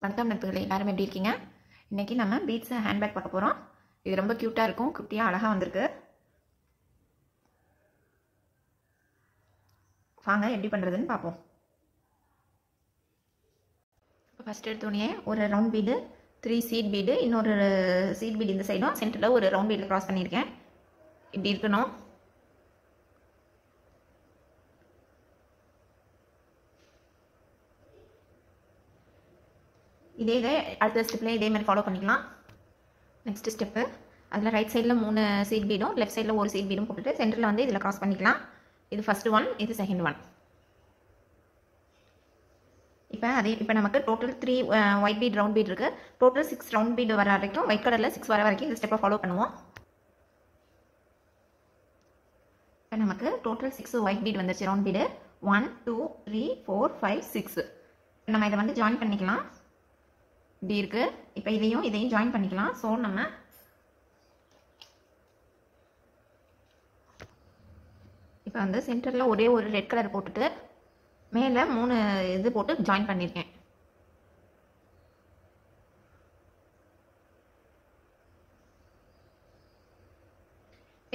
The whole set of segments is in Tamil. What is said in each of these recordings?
வணக்கம் நட்புகளே, எல்லாரும் எப்படி இருக்கீங்க? இன்னைக்கு நம்ம பீட்ஸ் ஹேண்ட்பேக் பார்க்க போகிறோம். இது ரொம்ப க்யூட்டாக இருக்கும், குட்டியாக அழகாக வந்திருக்கு. வாங்க எப்படி பண்ணுறதுன்னு பார்ப்போம். இப்போ ஃபஸ்ட் எடுத்தோடனே ஒரு ரவுண்ட் பீடு, 3 சீட் பீடு, இன்னொரு சீட் பீடு இந்த சைடும் சென்டரில் ஒரு ரவுண்ட் பீடில் க்ராஸ் பண்ணியிருக்கேன். இப்படி இருக்கணும். இதை அடுத்த ஸ்டெப்பில் இதே மாதிரி ஃபாலோ பண்ணிக்கலாம். நெக்ஸ்ட் ஸ்டெப்பு, அதில் ரைட் சைடில் 3 சீட் பீடும் லெஃப்ட் சைடில் ஒரு சீட் பீடும் போட்டுட்டு சென்டரில் வந்து இதில் க்ராஸ் பண்ணிக்கலாம். இது ஃபஸ்ட் ஒன், இது செகண்ட் ஒன். இப்போ நமக்கு total 3 white bead round bead இருக்குது. டோட்டல் 6 ரவுண்ட் பீட் வர வரைக்கும், ஒயிட் கலரில் 6 வர வரைக்கும் இந்த ஸ்டெப்பை ஃபாலோ பண்ணுவோம். இப்போ நமக்கு டோட்டல் 6 ஒயிட் பீட் வந்துருச்சு, ரவுண்ட் பீடு. 1 2 3 4 5 6. நம்ம இதை வந்து ஜாயின் பண்ணிக்கலாம். இப்படி இருக்கு. இப்போ இதையும் ஜாயின் பண்ணிக்கலாம். ஸோ நம்ம இப்போ வந்து சென்டரில் ஒரே ஒரு ரெட் கலர் போட்டுட்டு மேலே 3 இது போட்டு ஜாயின் பண்ணியிருக்கேன்.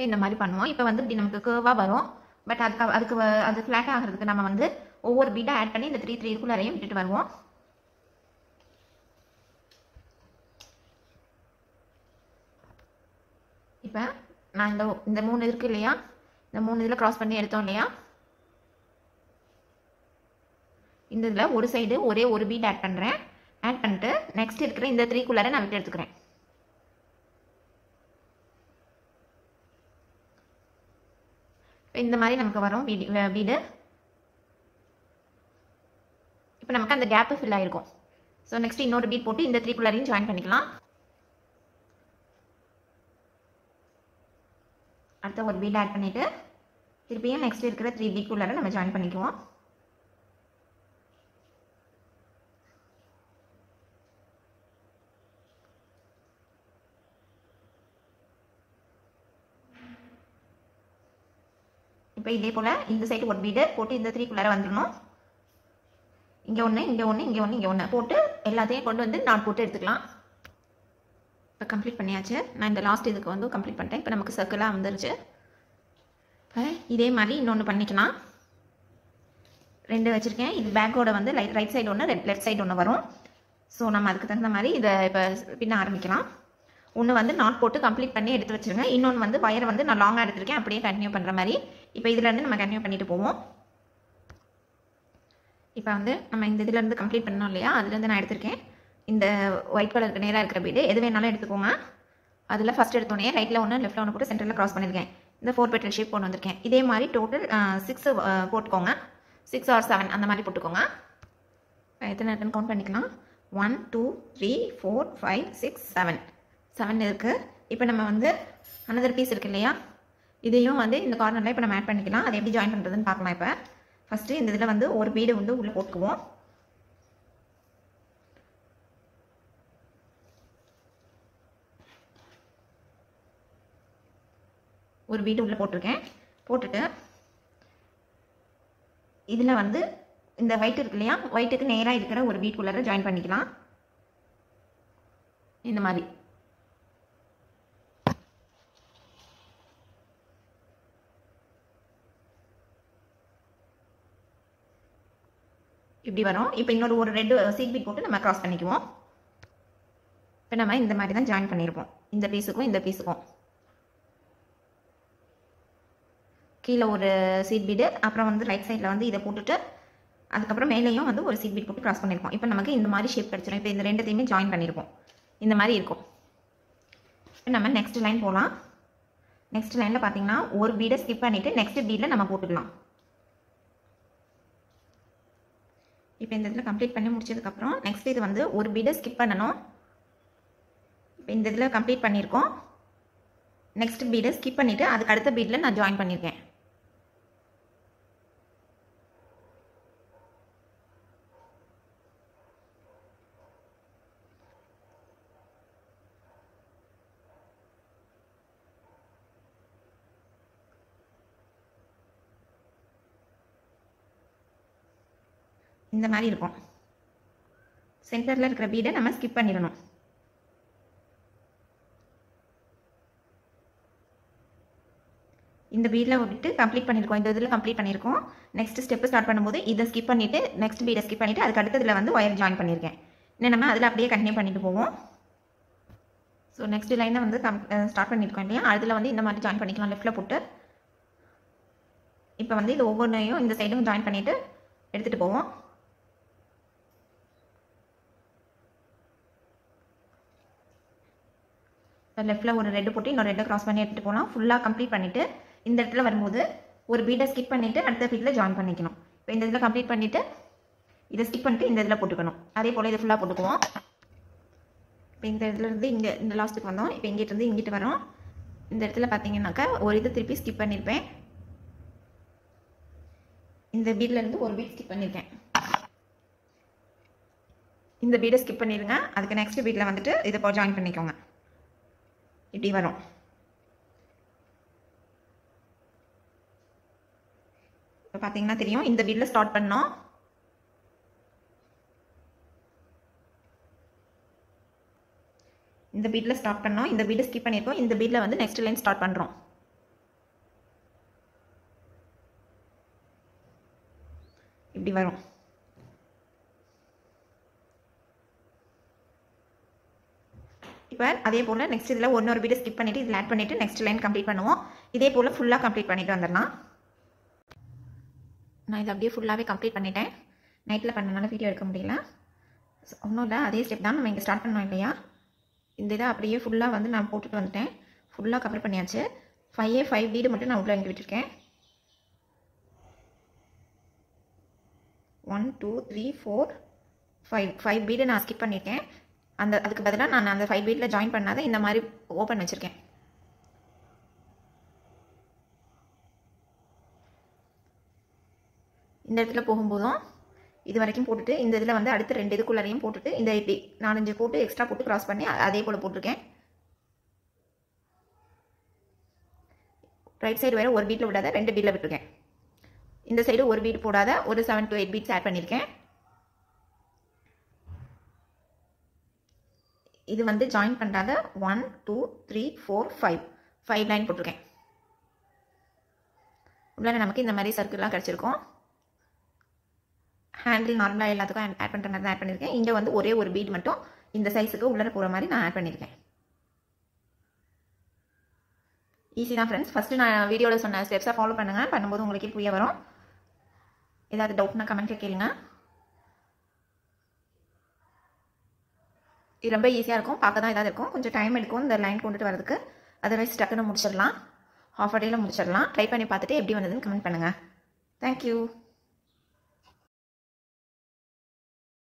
இந்த மாதிரி பண்ணுவோம். இப்போ வந்து இப்படி நமக்கு கேர்வாக வரும். பட் அது ஃப்ளாட் ஆகிறதுக்கு நம்ம வந்து ஒவ்வொரு பீடாக ஆட் பண்ணி இந்த 3 இதுக்குள்ளாரையும் விட்டுட்டு வருவோம். இப்போ நான் இந்த 3 இருக்குது இல்லையா, இந்த 3 இதில் க்ராஸ் பண்ணி எடுத்தோம் இல்லையா, இந்த இதில் ஒரு சைடு ஒரே ஒரு பீட் ஆட் பண்ணுறேன். ஆட் பண்ணிட்டு நெக்ஸ்ட் இருக்கிற இந்த 3குள்ளார நான் விட்டு எடுத்துக்கிறேன். இந்த மாதிரி நமக்கு வரும் பீடு. இப்போ நமக்கு அந்த கேப்பு ஃபில் ஆகிருக்கும். ஸோ நெக்ஸ்ட் இன்னொரு பீட் போட்டு இந்த 3குள்ளாரையும் ஜாயின் பண்ணிக்கலாம். அடுத்த ஒரு பீட் ஆட் பண்ணிவிட்டு திருப்பியும் நெக்ஸ்ட் இருக்கிற 3 பீட்குள்ளார நம்ம ஜாயின் பண்ணிக்குவோம். இப்போ இதே போல் இந்த சைடு ஒரு பீடு போட்டு இந்த 3குள்ளார வந்துடணும். இங்கே ஒன்று, இங்கே ஒன்று, இங்கே ஒன்று, இங்கே ஒன்று போட்டு எல்லாத்தையும் கொண்டு வந்து நாட் போட்டு எடுத்துக்கலாம். இப்போ கம்ப்ளீட் பண்ணியாச்சு. நான் இந்த லாஸ்ட் இதுக்கு வந்து கம்ப்ளீட் பண்ணிட்டேன். இப்போ நமக்கு சர்க்கிளாக வந்துருச்சு. இப்போ இதே மாதிரி இன்னொன்று பண்ணிக்கலாம். 2 வச்சுருக்கேன். இது பேக்கோட வந்து ரைட் சைடு ஒன்று, லெஃப்ட் சைடு ஒன்று வரும். ஸோ நம்ம அதுக்கு தகுந்த மாதிரி இதை இப்போ பின்ன ஆரம்பிக்கலாம். ஒன்று வந்து நாட் போட்டு கம்ப்ளீட் பண்ணி எடுத்து வச்சுருங்க. இன்னொன்று வந்து வயரை வந்து நான் லாங்காக எடுத்துருக்கேன், அப்படியே கண்டினியூ பண்ணுற மாதிரி. இப்போ இதுலேருந்து நம்ம கண்டினியூ பண்ணிட்டு போவோம். இப்போ வந்து நம்ம இந்த இதுலேருந்து கம்ப்ளீட் பண்ணோம் இல்லையா, அதுலேருந்து நான் எடுத்திருக்கேன். இந்த ஒயிட் கலருக்கு நேராக இருக்கிற பீடு எது வேணாலும் எடுத்துக்கோங்க. அதில் ஃபஸ்ட் எடுத்தோடனே ரைட்டில் ஒன்று லெஃப்ட்டில் ஒன்று போட்டு சென்டரில் க்ராஸ் பண்ணியிருக்கேன். இந்த 4 பெட்டல் ஷேப் கொண்டு வந்திருக்கேன். இதே மாதிரி டோட்டல் 6 போட்டுக்கோங்க. 6 or 7 அந்த மாதிரி போட்டுக்கோங்க. எத்தனை கவுண்ட் பண்ணிக்கலாம். 1 2 3 4 5 6 7 இருக்குது. இப்போ நம்ம வந்து அனதர் பீஸ் இருக்கு இல்லையா, இதையும் வந்து இந்த கார்னரில் இப்போ நம்ம ஆட் பண்ணிக்கலாம். அதை எப்படி ஜாயின் பண்ணுறதுன்னு பார்க்கலாம். இப்போ ஃபஸ்ட்டு இந்த இதில் வந்து ஒரு பீடு வந்து உள்ளே போட்டுக்குவோம். ஒரு பீடு உள்ளே போட்டிருக்கேன். போட்டுட்டு இதில் வந்து இந்த ஒயிட் இருக்கு இல்லையா, ஒயிட்டுக்கு நேராக இருக்கிற ஒரு பீட்குள்ளார ஜாயின் பண்ணிக்கலாம். இந்த மாதிரி இப்படி வரும். இப்போ இன்னொரு ஒரு ரெட் சீட் பீட் போட்டு நம்ம க்ராஸ் பண்ணிக்குவோம். இப்போ நம்ம இந்த மாதிரி தான் ஜாயின் பண்ணியிருப்போம். இந்த பீஸுக்கும் இந்த பீஸுக்கும் கீழே ஒரு சீட் பீடு, அப்புறம் வந்து ரைட் சைடில் வந்து இதை போட்டுட்டு அதுக்கப்புறம் மேலேயும் வந்து ஒரு சீட் பீட் போட்டு க்ராஸ் பண்ணியிருப்போம். இப்போ நமக்கு இந்த மாதிரி ஷேப் கிடச்சிடும். இப்போ இந்த ரெண்டுத்தையுமே ஜாயின் பண்ணியிருப்போம். இந்த மாதிரி இருக்கும். இப்போ நம்ம நெக்ஸ்ட் லைன் போகலாம். நெக்ஸ்ட் லைனில் பார்த்தீங்கன்னா ஒரு பீடை ஸ்கிப் பண்ணிவிட்டு நெக்ஸ்ட் பீடில் நம்ம போட்டுக்கலாம். இப்போ இந்த இதில் கம்ப்ளீட் பண்ணி முடிச்சதுக்கப்புறம் நெக்ஸ்ட் இது வந்து ஒரு பீடை ஸ்கிப் பண்ணணும். இப்போ இந்த இதில் கம்ப்ளீட் பண்ணியிருக்கோம். நெக்ஸ்ட் பீடை ஸ்கிப் பண்ணிவிட்டு அதுக்கு அடுத்த பீடில் நான் ஜாயின் பண்ணியிருக்கேன். இந்த மாதிரி இருக்கும். சென்டரில் இருக்கிற பீடை நம்ம ஸ்கிப் பண்ணிடணும். இந்த பீடில் விட்டு கம்ப்ளீட் பண்ணியிருக்கோம். இந்த இதில் கம்ப்ளீட் பண்ணியிருக்கோம். நெக்ஸ்ட் ஸ்டெப்பு ஸ்டார்ட் பண்ணும்போது இதை ஸ்கிப் பண்ணிவிட்டு நெக்ஸ்ட் பீடை ஸ்கிப் பண்ணிவிட்டு அதுக்கு அடுத்ததில் வந்து ஒயர் ஜாயின் பண்ணியிருக்கேன். இன்னும் நம்ம அதில் அப்படியே கண்டினியூ பண்ணிட்டு போவோம். ஸோ நெக்ஸ்ட் லைனை வந்து ஸ்டார்ட் பண்ணியிருக்கோம் இல்லையா, அதில் வந்து இந்த மாதிரி ஜாயின் பண்ணிக்கலாம் லெஃப்ட்டில் போட்டு. இப்போ வந்து இது ஒவ்வொன்றையும் இந்த சைடும் ஜாயின் பண்ணிவிட்டு எடுத்துகிட்டு போவோம். லெஃப்ட்டில் ஒரு ரெட்டு போட்டு இன்னொரு ரெட்டை க்ராஸ் பண்ணி எடுத்துகிட்டு போகலாம். ஃபுல்லாக கம்ப்ளீட் பண்ணிவிட்டு இந்த இடத்துல வரும்போது ஒரு பீடை ஸ்கிப் பண்ணிவிட்டு அடுத்த பீடில் ஜாயின் பண்ணிக்கணும். இப்போ இந்த இதில் கம்ப்ளீட் பண்ணிவிட்டு இதை ஸ்கிப் பண்ணிட்டு இந்த இதில் போட்டுக்கணும். அதே போல் இதை ஃபுல்லாக போட்டுக்குவோம். இப்போ இந்த இடத்துலேருந்து இங்கே இந்த லாஸ்ட்டுக்கு வந்தோம். இப்போ இங்கிட்டிருந்து இங்கிட்டு வரோம். இந்த இடத்துல பார்த்தீங்கன்னாக்கா ஒரு இது திருப்பி ஸ்கிப் பண்ணியிருப்பேன். இந்த பீட்லேருந்து ஒரு பீட் ஸ்கிப் பண்ணியிருக்கேன். இந்த பீடை ஸ்கிப் பண்ணிடுங்க. அதுக்கு நெக்ஸ்ட் பீடில் வந்துட்டு இதை இப்போ ஜாயின் பண்ணிக்கோங்க. இப்படி வரும். இப்போ பார்த்தீங்கன்னா தெரியும், இந்த பீடில் ஸ்டார்ட் பண்ணோம். இந்த பீடில் ஸ்டார்ட் பண்ணோம். இந்த பீடை ஸ்கிப் பண்ணியிருக்கோம். இந்த பீடில் வந்து நெக்ஸ்ட் லைன் ஸ்டார்ட் பண்ணுறோம். இப்படி வரும். இப்போ அதே போல் நெக்ஸ்ட் இதில் ஒன்னொரு பீடை ஸ்கிப் பண்ணிவிட்டு இதில் ஆட் பண்ணிவிட்டு நெக்ஸ்ட் லைன் கம்ப்ளீட் பண்ணுவோம். இதே போல் ஃபுல்லாக கம்ப்ளீட் பண்ணிவிட்டு வந்துடலாம். நான் இதை அப்படியே ஃபுல்லாகவே கம்ப்ளீட் பண்ணிட்டேன். நைட்டில் பண்ணனால வீடியோ எடுக்க முடியல. ஒன்றும் இல்லை, அதே ஸ்டெப் தான் நம்ம இங்கே ஸ்டார்ட் பண்ணோம் இல்லையா. இந்த இதை அப்படியே ஃபுல்லாக வந்து நான் போட்டுட்டு வந்துட்டேன். ஃபுல்லாக கவர் பண்ணியாச்சு. 5 பீடு மட்டும் நான் உள்ளே இங்கே விட்டுருக்கேன். 1 2 3 4 5 பீடு நான் ஸ்கிப் பண்ணியிருக்கேன். அதுக்கு பதிலாக நான் அந்த 5 பீடில் ஜாயின் பண்ணாத இந்த மாதிரி ஓப்பன் வச்சுருக்கேன். இந்த இடத்துல போகும்போதும் இது வரைக்கும் போட்டுட்டு இந்த இதில் வந்து அடுத்த 2 இதுக்குள்ளரையும் போட்டுட்டு இந்த இப்படி 4-5 போட்டு எக்ஸ்ட்ரா போட்டு கிராஸ் பண்ணி அதே போல் போட்டிருக்கேன். ரைட் சைடு வேறு ஒரு பீட்டில் விடாத 2 பீட்டில் விட்டுருக்கேன். இந்த சைடு ஒரு பீட் போடாத ஒரு 7 to 8 பீட்ஸ் ஆட் பண்ணியிருக்கேன். இது வந்து ஜாயின் பண்ணுறாத 1 2 3 4 5 லைன் போட்டிருக்கேன். உள்ளே நமக்கு இந்த மாதிரி சர்க்கிள்லாம் கிடச்சிருக்கும். ஹேண்டில் நார்மலாக எல்லாத்துக்கும் ஆட் பண்ணுற மாதிரி தான் ஆட் பண்ணியிருக்கேன். இங்கே வந்து ஒரே ஒரு பீட் மட்டும் இந்த சைஸுக்கு உள்ளே போகிற மாதிரி நான் ஆட் பண்ணியிருக்கேன். ஈஸி தான் ஃப்ரெண்ட்ஸ். ஃபஸ்ட்டு நான் வீடியோவில் சொன்ன ஸ்டெப்ஸை ஃபாலோ பண்ணுங்கள். பண்ணும்போது உங்களுக்கே புரிய வரும். ஏதாவது டவுட்னா கமெண்ட்டில் கேளுங்க. இது ரொம்ப ஈஸியாக இருக்கும். பார்க்க தான் ஏதாவது இருக்கும், கொஞ்சம் டைம் எடுக்கும் இந்த லைன் கொண்டுட்டு வரதுக்கு. அதர்வைஸ் டக்குன்னு முடிச்சிடலாம். ½ a dayல முடிச்சிடலாம். ட்ரை பண்ணி பார்த்துட்டு எப்படி வந்ததுன்னு கமெண்ட் பண்ணுங்கள். தேங்க்யூ.